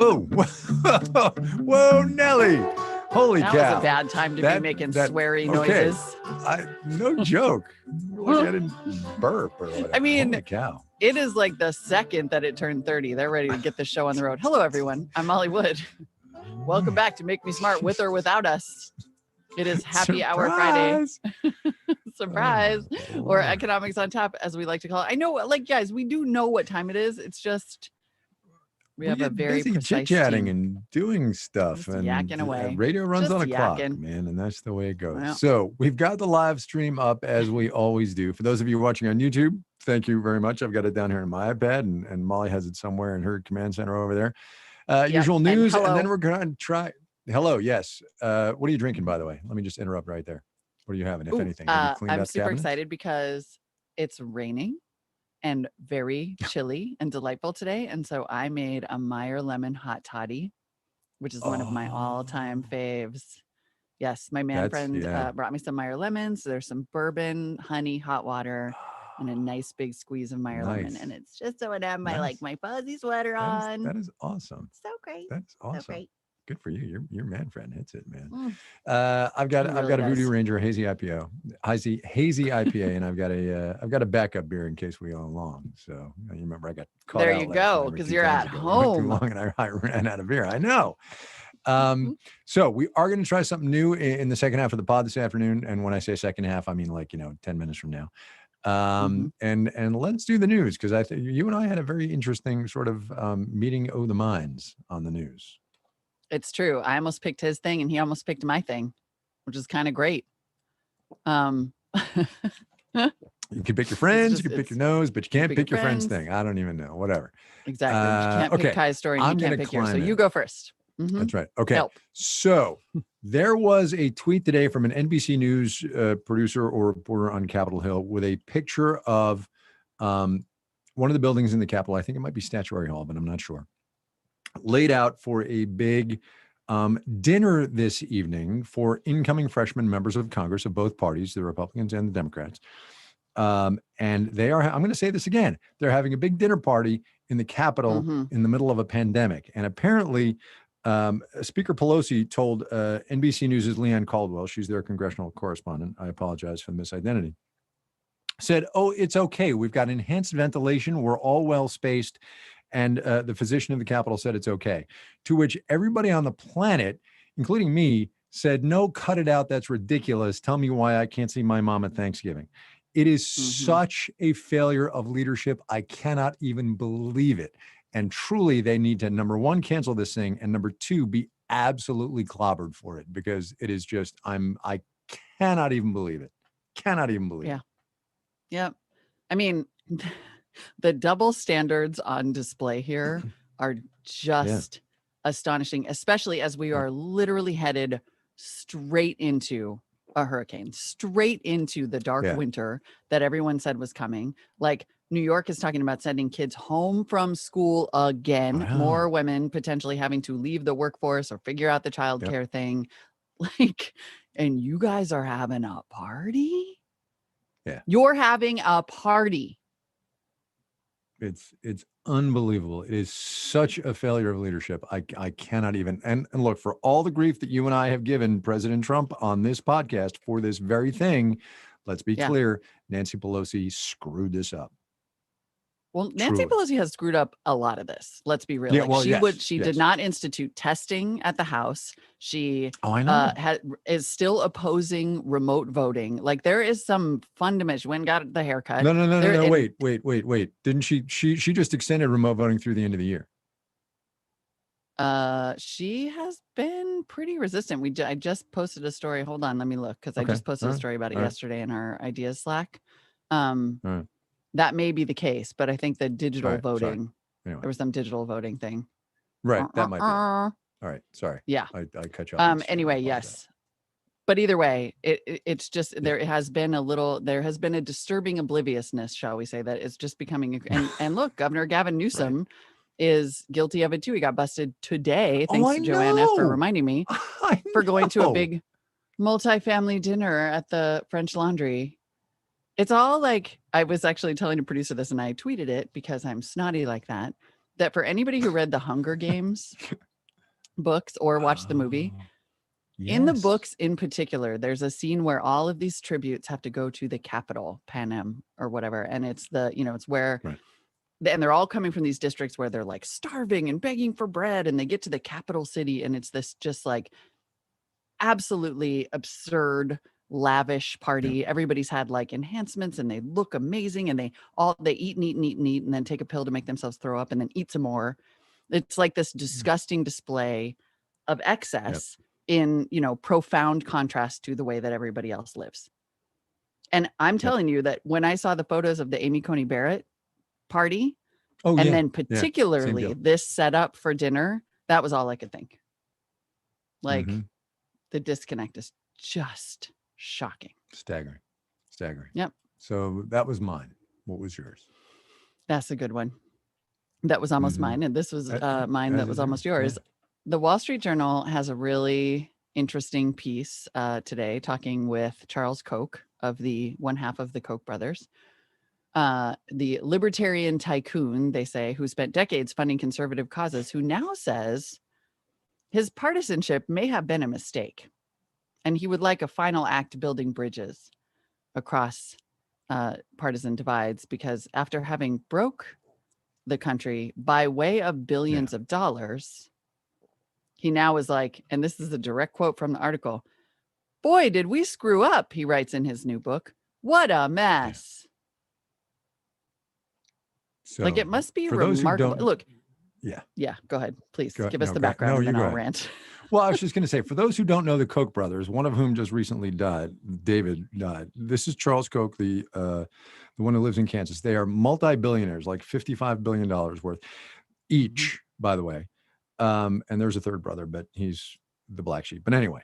Whoa, whoa, Nelly. Holy cow. That was a bad time to be making sweary noises. No joke. Look, I didn't burp or whatever. I mean, holy cow. It is like the second that it turned 30. They're ready to get the show on the road. Hello, everyone. I'm Molly Wood. Welcome back to Make Me Smart with or without us. It is Happy Hour Friday. Surprise. Or Economics on Top, as we like to call it. I know, like, guys, we do know what time it is. It's just we have a very busy precise chit-chatting team. and doing stuff. Just and yakking away. Radio runs Just on a clock, yakking. man, and that's the way it goes. Well. So we've got the live stream up as we always do. For those of you watching on YouTube, thank you very much. I've got it down here in my iPad, and Molly has it somewhere in her command center over there. Usual news, and then we're going to try. Hello, yes. What are you drinking, by the way? Let me just interrupt right there. What are you having, if anything? Have you cleaned I'm out super cabinets? excited because it's raining and very chilly and delightful today. And so I made a Meyer lemon hot toddy, which is one of my all-time faves. Yes, my friend brought me some Meyer lemons. So there's some bourbon, honey, hot water, and a nice big squeeze of Meyer lemon. And it's just so I have my fuzzy sweater on. That is awesome. So great. That's awesome. So great. Good for you. Your man friend hits it, man. I've got a Voodoo Ranger hazy IPA, and I've got a backup beer in case we go along. So you remember I got caught there out you go, because you're at home. Too long, and I ran out of beer. I know. So we are going to try something new in the second half of the pod this afternoon. And when I say second half, I mean 10 minutes from now. And let's do the news, because I think you and I had a very interesting sort of meeting of the minds on the news. It's true. I almost picked his thing and he almost picked my thing, which is kind of great. You can pick your friends, you can pick your nose, but you can't pick your friend's thing. I don't even know. Whatever. Exactly. You can't pick Kai's story and you can't pick yours. So you go first. That's right. Okay. So there was a tweet today from an NBC News producer or reporter on Capitol Hill with a picture of one of the buildings in the Capitol. I think it might be Statuary Hall, but I'm not sure. Laid out for a big dinner this evening for incoming freshman members of Congress of both parties, the Republicans and the Democrats. And they are, I'm going to say this again, they're having a big dinner party in the Capitol in the middle of a pandemic. And apparently, Speaker Pelosi told NBC News' Leanne Caldwell, she's their congressional correspondent, I apologize for the misidentity, said, "Oh, it's okay. We've got enhanced ventilation. We're all well spaced." And the physician of the Capitol said it's okay. To which everybody on the planet, including me, said, "No, cut it out. That's ridiculous. Tell me why I can't see my mom at Thanksgiving." It is such a failure of leadership. I cannot even believe it. And truly, they need to, number one, cancel this thing. And number two, be absolutely clobbered for it, because it is just, I cannot even believe it. Cannot even believe it. Yeah. I mean, the double standards on display here are just astonishing, especially as we are literally headed straight into a hurricane, straight into the dark winter that everyone said was coming. Like, New York is talking about sending kids home from school again, more women potentially having to leave the workforce or figure out the childcare thing. Like, and you guys are having a party? Yeah. You're having a party. It's unbelievable. It is such a failure of leadership. I cannot even, and look, for all the grief that you and I have given President Trump on this podcast for this very thing, let's be clear, Nancy Pelosi screwed this up. Well, Nancy Pelosi has screwed up a lot of this. Let's be real. Yeah, well, she did not institute testing at the House. She is still opposing remote voting. Like, there is some fundamental. She went and got the haircut. No. Wait. Didn't she just extended remote voting through the end of the year? She has been pretty resistant. I just posted a story. Hold on, let me look, because I just posted a story about it yesterday in our ideas Slack. That may be the case, but I think the digital voting, there was some digital voting thing. Right. That might be it. All right. Sorry. Yeah. I cut you off. Anyway, yes. But either way, it's just, there has been a disturbing obliviousness, shall we say, that it's just becoming, and look, Governor Gavin Newsom is guilty of it too. He got busted today, thanks to Joanna for reminding me, for going to a big multi-family dinner at the French Laundry. It's all like, I was actually telling a producer this and I tweeted it because I'm snotty like that. that for anybody who read the Hunger Games books or watched the movie, in the books in particular, there's a scene where all of these tributes have to go to the capital, Panem or whatever. And it's it's where, and they're all coming from these districts where they're like starving and begging for bread. And they get to the capital city and it's this just like absolutely absurd, lavish party. Everybody's had like enhancements and they look amazing and they eat and eat and eat and eat and then take a pill to make themselves throw up and then eat some more. It's like this disgusting display of excess in, profound contrast to the way that everybody else lives. And I'm telling you that when I saw the photos of the Amy Coney Barrett party, then particularly this setup for dinner, that was all I could think. Like the disconnect is just shocking. Staggering. Yep. So that was mine. What was yours? That's a good one. That was almost mine. And this was mine that was almost yours. Yeah. The Wall Street Journal has a really interesting piece today talking with Charles Koch of one half of the Koch brothers, the libertarian tycoon, they say, who spent decades funding conservative causes, who now says his partisanship may have been a mistake. And he would like a final act building bridges across partisan divides, because after having broke the country by way of billions of dollars, he now is like, and this is a direct quote from the article, "Boy, did we screw up," he writes in his new book. "What a mess." So, like, it must be remarkable. Look. Yeah. Go ahead. Please give us the background and then I'll rant. Well, I was just going to say, for those who don't know the Koch brothers, one of whom just recently died, David died. This is Charles Koch, the one who lives in Kansas. They are multi-billionaires, like $55 billion worth each, by the way. And there's a third brother, but he's the black sheep. But anyway,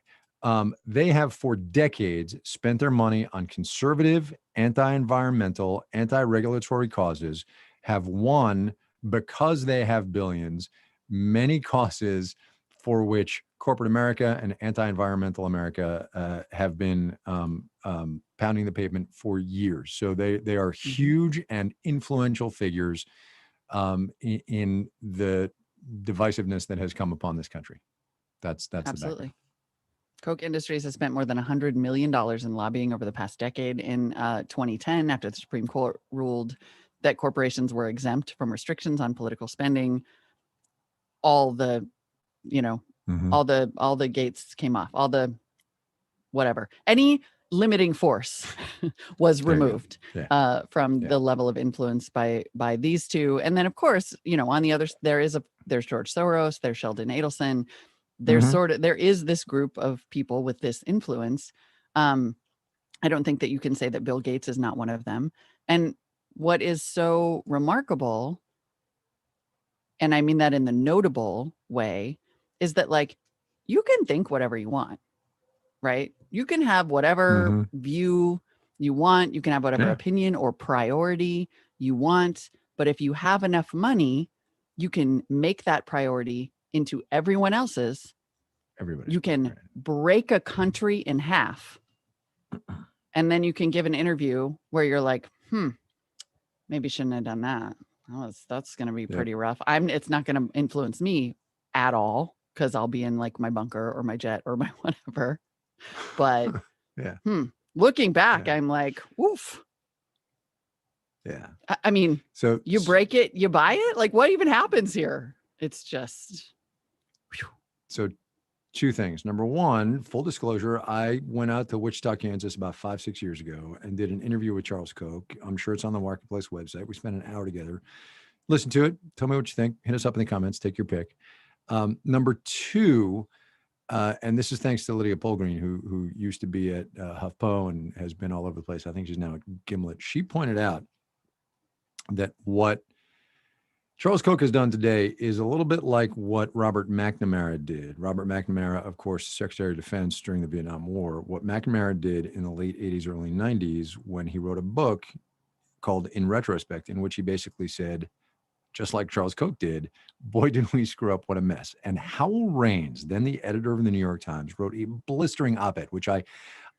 they have for decades spent their money on conservative, anti-environmental, anti-regulatory causes, have won, because they have billions, many causes for which corporate America and anti-environmental America have been pounding the pavement for years. So they are huge and influential figures in the divisiveness that has come upon this country. That's absolutely. Koch Industries has spent more than $100 million in lobbying over the past decade. In 2010, after the Supreme Court ruled that corporations were exempt from restrictions on political spending, all the all the gates came off, all the whatever, any limiting force was removed from the level of influence by these two. And then, of course, on the other, there's George Soros, there's Sheldon Adelson, there's there is this group of people with this influence. I don't think that you can say that Bill Gates is not one of them. And what is so remarkable, and I mean that in the notable way, is that, like, you can think whatever you want, right? You can have whatever view you want. You can have whatever opinion or priority you want. But if you have enough money, you can make that priority into everyone else's. You can break a country in half. And then you can give an interview where you're like, maybe shouldn't have done that. That's going to be pretty rough. It's not going to influence me at all, because I'll be in like my bunker or my jet or my whatever. But looking back, I'm like, woof. Yeah. I mean, so you break it, you buy it. Like, what even happens here? It's just. Whew. So 2 things. Number 1, full disclosure, I went out to Wichita, Kansas about 5-6 years ago and did an interview with Charles Koch. I'm sure it's on the Marketplace website. We spent an hour together. Listen to it. Tell me what you think. Hit us up in the comments. Take your pick. Number 2, and this is thanks to Lydia Polgreen, who used to be at HuffPo and has been all over the place. I think she's now at Gimlet. She pointed out that what Charles Koch has done today is a little bit like what Robert McNamara did. Robert McNamara, of course, Secretary of Defense during the Vietnam War. What McNamara did in the late 80s, early 90s, when he wrote a book called In Retrospect, in which he basically said, just like Charles Koch did, boy, did we screw up, what a mess. And Howell Raines, then the editor of the New York Times, wrote a blistering op-ed, which I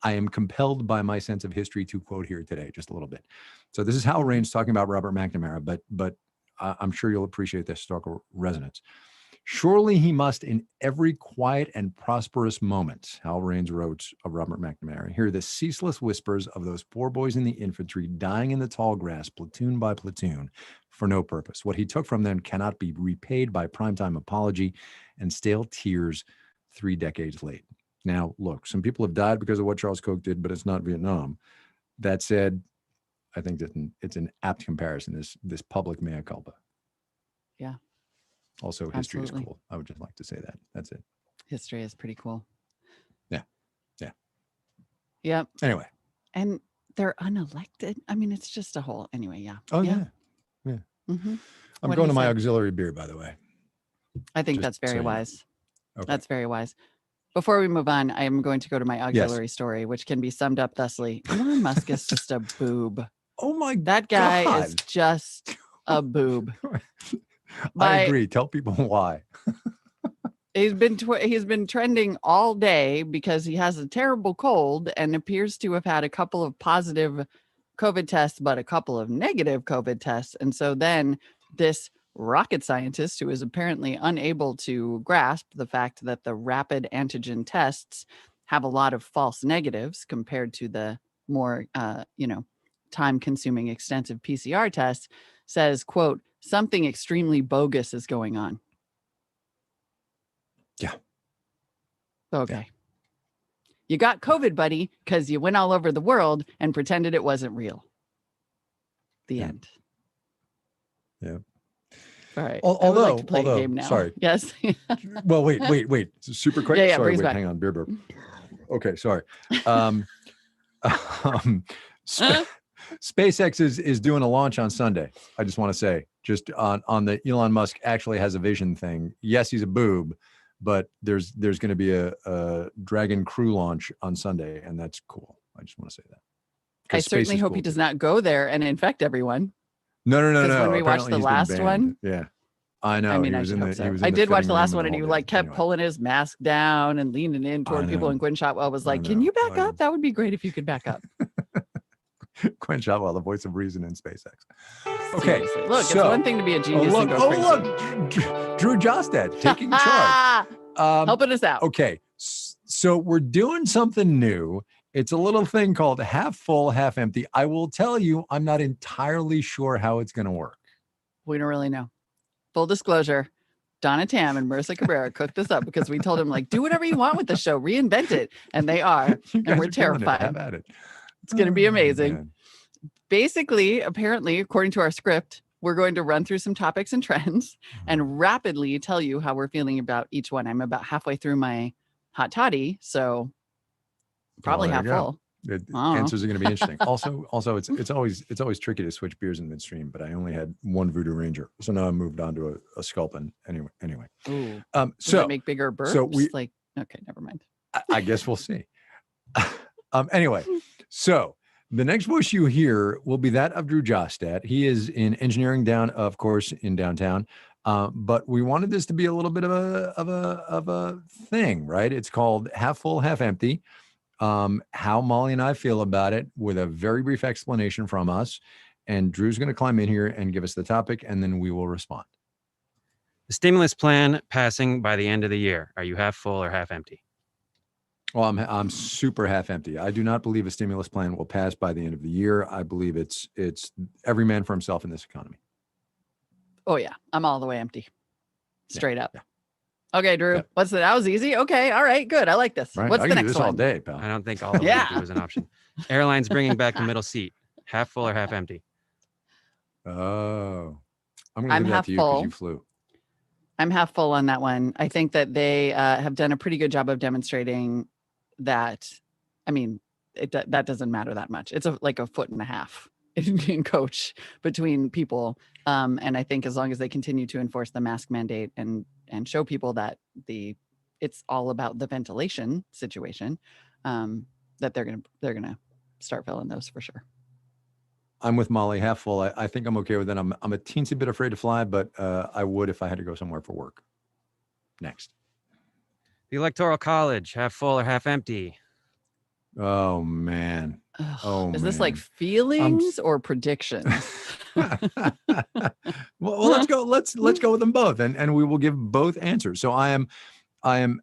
am compelled by my sense of history to quote here today, just a little bit. So this is Howell Raines talking about Robert McNamara, but I'm sure you'll appreciate the historical resonance. Surely he must, in every quiet and prosperous moment, Hal Raines wrote of Robert McNamara, hear the ceaseless whispers of those poor boys in the infantry dying in the tall grass, platoon by platoon, for no purpose. What he took from them cannot be repaid by primetime apology and stale tears 3 decades late. Now, look, some people have died because of what Charles Koch did, but it's not Vietnam. That said, I think that it's an apt comparison, this public mea culpa. Yeah. Also, history is cool. I would just like to say that. That's it. History is pretty cool. Yeah. Yeah. Yep. Anyway. And they're unelected. I mean, it's just a whole, anyway. Yeah. Oh, yeah. Yeah. Mm-hmm. I'm going to my auxiliary beer, by the way. I think that's very wise. Okay. That's very wise. Before we move on, I am going to go to my auxiliary story, which can be summed up thusly. Elon Musk is just a boob. Oh my God. That guy is just a boob. I agree. Tell people why. He's been trending all day because he has a terrible cold and appears to have had a couple of positive COVID tests, but a couple of negative COVID tests. And so then this rocket scientist, who is apparently unable to grasp the fact that the rapid antigen tests have a lot of false negatives compared to the more, time-consuming extensive PCR tests, says, quote, something extremely bogus is going on. Yeah. Okay. Yeah. You got COVID, buddy, because you went all over the world and pretended it wasn't real. The end. Yeah. All right. Although, play a game now. Sorry. Yes. Well, wait. Super quick. Yeah, sorry, wait, hang on. Beer burp. Okay, sorry. SpaceX is doing a launch on Sunday. I just want to say, just on the Elon Musk actually has a vision thing. Yes, he's a boob, but there's going to be a Dragon crew launch on Sunday, and that's cool. I just want to say that. I certainly hope he does not go there and infect everyone. No. When we watched the last one, yeah, I know. I mean, I did watch the last one, and he kept pulling his mask down and leaning in toward people. And Gwen Shotwell was like, "Can you back up? That would be great if you could back up." Gwen Shotwell, the voice of reason in SpaceX. Okay, look, it's one thing to be a genius. Look, Drew Jostad taking charge, helping us out. Okay, so we're doing something new. It's a little thing called half full, half empty. I will tell you, I'm not entirely sure how it's going to work. We don't really know. Full disclosure, Donna Tam and Marissa Cabrera cooked this up because we told them, do whatever you want with the show, reinvent it. And they are. And we're terrified. Have at it. It's going to be amazing. Basically, apparently, according to our script, we're going to run through some topics and trends and rapidly tell you how we're feeling about each one. I'm about halfway through my hot toddy, so probably half full. Answers are going to be interesting. Also, it's always tricky to switch beers in midstream, but I only had one Voodoo Ranger, so now I moved on to a Sculpin. Anyway. Ooh. Does it make bigger burps? So okay, never mind. I guess we'll see. Anyway, so the next voice you hear will be that of Drew Jostad. He is in engineering of course, in downtown. But we wanted this to be a little bit of a thing, right? It's called half full, half empty. How Molly and I feel about it, with a very brief explanation from us. And Drew's going to climb in here and give us the topic, and then we will respond. The stimulus plan passing by the end of the year. Are you half full or half empty? Well, I'm super half empty. I do not believe a stimulus plan will pass by the end of the year. I believe it's every man for himself in this economy. Oh yeah, I'm all the way empty, straight up. Yeah. Okay, Drew. Yeah. That was easy. Okay, all right, good. I like this. Right. What's the next one? All day, pal. I don't think all of empty was an option. Airlines bringing back the middle seat. Half full or half empty? Oh, I'm going to leave that to you because you flew. I'm half full on that one. I think that they have done a pretty good job of demonstrating that. I mean, that doesn't matter that much. It's like a foot and a half in Koch between people. And I think as long as they continue to enforce the mask mandate and show people that it's all about the ventilation situation, that they're gonna start filling those for sure. I'm with Molly, half full. I think I'm okay with it. I'm a teensy bit afraid to fly, but I would if I had to go somewhere for work. Next. The Electoral College, half full or half empty? Oh man. Ugh, Oh, is this like man. feelings or predictions? well, let's go. Let's go with them both, and we will give both answers. So I am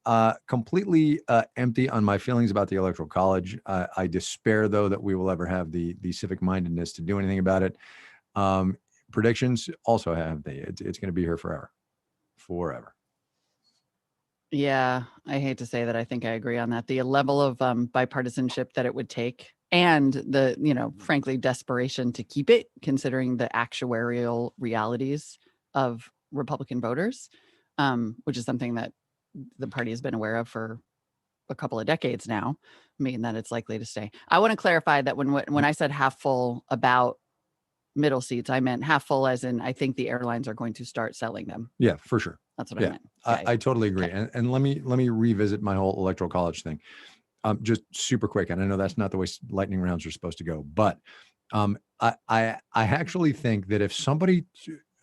completely empty on my feelings about the Electoral College. I despair, though, that we will ever have the civic mindedness to do anything about it. Predictions also have it's going to be here forever. Yeah, I hate to say that. I think I agree on that. The level of bipartisanship that it would take, and the, frankly, desperation to keep it, considering the actuarial realities of Republican voters, which is something that the party has been aware of for a couple of decades now, meaning that it's likely to stay. I want to clarify that when I said half full about middle seats, I meant half full as in I think the airlines are going to start selling them. Yeah, for sure. That's what I meant. I totally agree. Okay. And let me revisit my whole Electoral College thing. Just super quick. And I know that's not the way lightning rounds are supposed to go, but I actually think that if somebody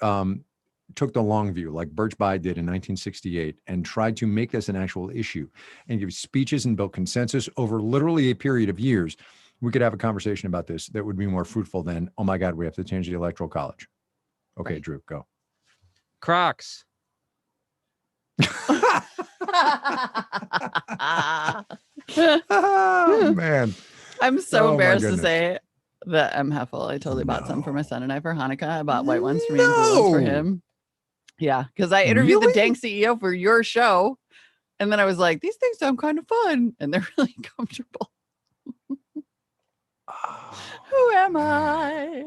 took the long view, like Birch Bayh did in 1968, and tried to make this an actual issue and give speeches and build consensus over literally a period of years, we could have a conversation about this that would be more fruitful than, oh my God, we have to change the Electoral College. Okay, right. Drew, go. Crocs. Oh, man. I'm so embarrassed to say that I'm half full. I totally bought some for my son and I for Hanukkah. I bought white ones for me and blue ones for him. Yeah, because I interviewed the dang CEO for your show. And then I was like, these things sound kind of fun. And they're really comfortable. Who am I?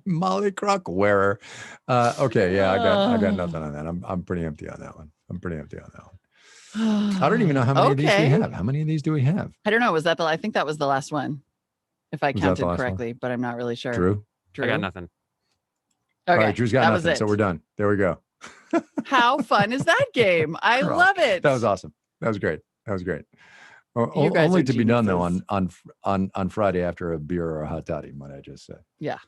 Molly Croc wearer. Okay, yeah, I got nothing on that. I'm pretty empty on that one. I don't even know how many of these we have. How many of these do we have? I don't know. Was that I think that was the last one, if I counted correctly, but I'm not really sure. Drew? I got nothing. Okay. All right, Drew's got nothing, so we're done. There we go. How fun is that game? I love it. That was awesome. That was great. Only to be done though on Friday after a beer or a hot toddy, might I just say? Yeah,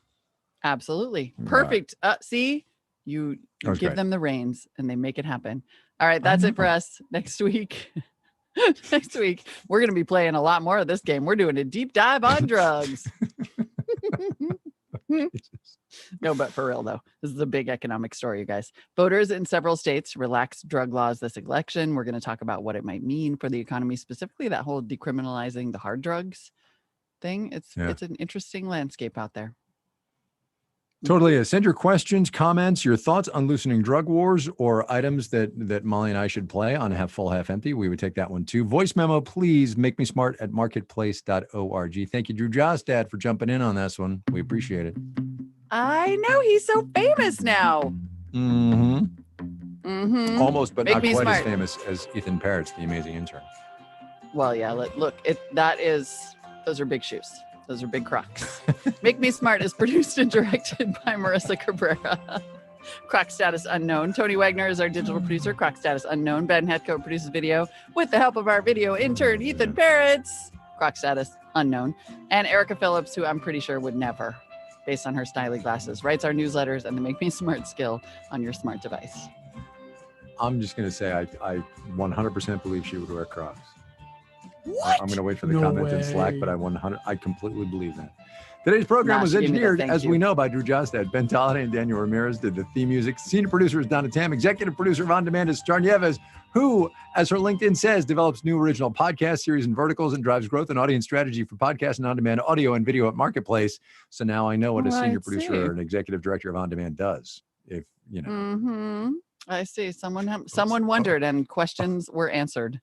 absolutely. Perfect. Right. See, you give them the reins and they make it happen. All right, that's it for us. Next week, we're going to be playing a lot more of this game. We're doing a deep dive on drugs. No, but for real though, this is a big economic story, you guys. Voters in several states relaxed drug laws this election. We're going to talk about what it might mean for the economy, specifically that whole decriminalizing the hard drugs thing. It's an interesting landscape out there. Totally is. Send your questions, comments, your thoughts on loosening drug wars, or items that Molly and I should play on Half Full, Half Empty. We would take that one too. Voice memo, please. Make me smart at marketplace.org. Thank you, Drew Jostad, for jumping in on this one. We appreciate it. I know, he's so famous now. Almost, but not quite as famous as Ethan Parrott's The Amazing Intern. Well, yeah. Look, those are big shoes. Those are big Crocs. Make Me Smart is produced and directed by Marissa Cabrera. Croc status unknown. Tony Wagner is our digital producer. Croc status unknown. Ben Hetko produces video with the help of our video intern, Ethan Parrots. Croc status unknown. And Erica Phillips, who I'm pretty sure would never, based on her styling glasses, writes our newsletters and the Make Me Smart skill on your smart device. I'm just going to say I 100% believe she would wear Crocs. What? I'm going to wait for the comments in Slack, but I completely believe that. Today's program was engineered, as we know, by Drew Jostad. Ben Tolliday and Daniel Ramirez did the theme music. Senior producer is Donna Tam. Executive producer of On Demand is Star Nieves, who, as her LinkedIn says, develops new original podcast series and verticals and drives growth and audience strategy for podcast and on-demand audio and video at Marketplace. So now I know what a senior producer or an executive director of On Demand does. If you know. I see. Someone wondered, and questions were answered.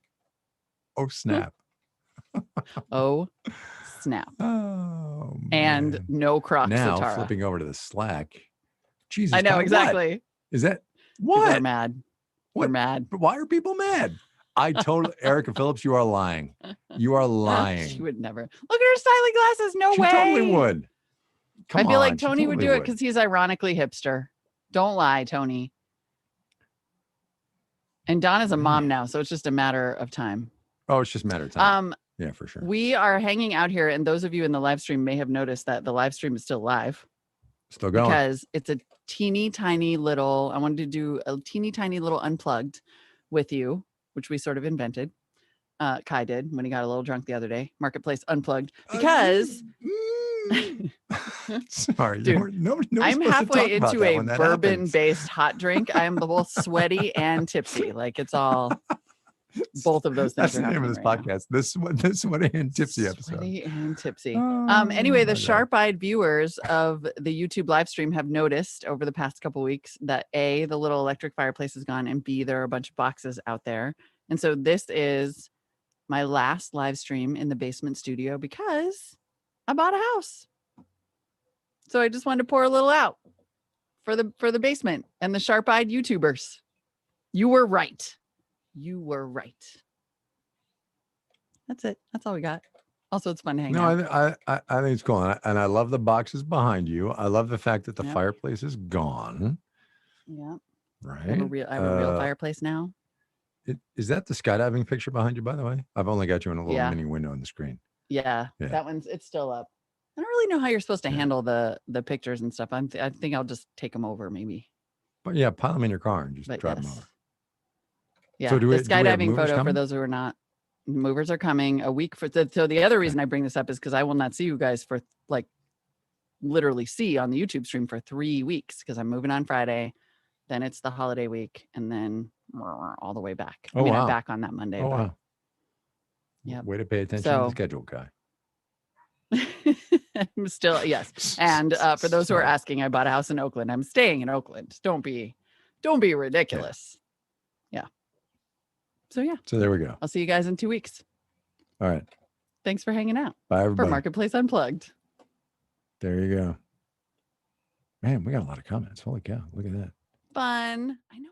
Oh, snap. Oh, snap. Oh, and man. no Crocs. Now Satara. Flipping over to the Slack. Jesus, I know God, exactly. What? Is that what? People are mad. We're mad. Why are people mad? Erica Phillips, you are lying. You are lying. She would never. Look at her styling glasses. No way. She totally would. I feel like Tony would do it because he's ironically hipster. Don't lie, Tony. And Donna's a mom now, so it's just a matter of time. Oh, it's just a matter of time. Yeah, for sure. We are hanging out here, and those of you in the live stream may have noticed that the live stream is still live. Still going. Because it's a teeny tiny little, I wanted to do a teeny tiny little unplugged with you, which we sort of invented. Kai did when he got a little drunk the other day. Marketplace Unplugged because sorry, dude, nobody's I'm supposed to halfway talk about into that a when that happens. bourbon-based hot drink. I'm both sweaty and tipsy. Like it's all both of those things. That's the name of this podcast. This Sweaty and Tipsy episode. Sweaty and tipsy. Oh, Anyway, the okay. sharp-eyed viewers of the YouTube live stream have noticed over the past couple weeks that A, the little electric fireplace is gone, and B, there are a bunch of boxes out there. And so this is my last live stream in the basement studio because I bought a house. So I just wanted to pour a little out for the basement and the sharp-eyed YouTubers. You were right. You were right. That's it. That's all we got. Also, it's fun to hang out. I think it's cool. And I love the boxes behind you. I love the fact that the Yep. fireplace is gone. Yeah. Right. I have a real fireplace now. Is that the skydiving picture behind you, by the way? I've only got you in a little Yeah. mini window on the screen. Yeah. That one's, it's still up. I don't really know how you're supposed to handle the pictures and stuff. I think I'll just take them over maybe. But yeah, pile them in your car and just But drive yes. them over. Yeah. So do the we have skydiving movers photo coming? for those who are not, movers are coming a week for so the other reason I bring this up is because I will not see you guys for like literally see on the YouTube stream for 3 weeks because I'm moving on Friday. Then it's the holiday week and then all the way back. Oh, wow. I'm back on that Monday. Oh, but wow. Yeah. Way to pay attention to the So- schedule, guy. I'm still, yes. And for those who are asking, I bought a house in Oakland. I'm staying in Oakland. Don't be ridiculous. Yeah. So yeah, So there we go. I'll see you guys in 2 weeks. All right. Thanks for hanging out Bye, for everybody. Marketplace Unplugged. There you go. Man, we got a lot of comments. Holy cow. Look at that. Fun. I know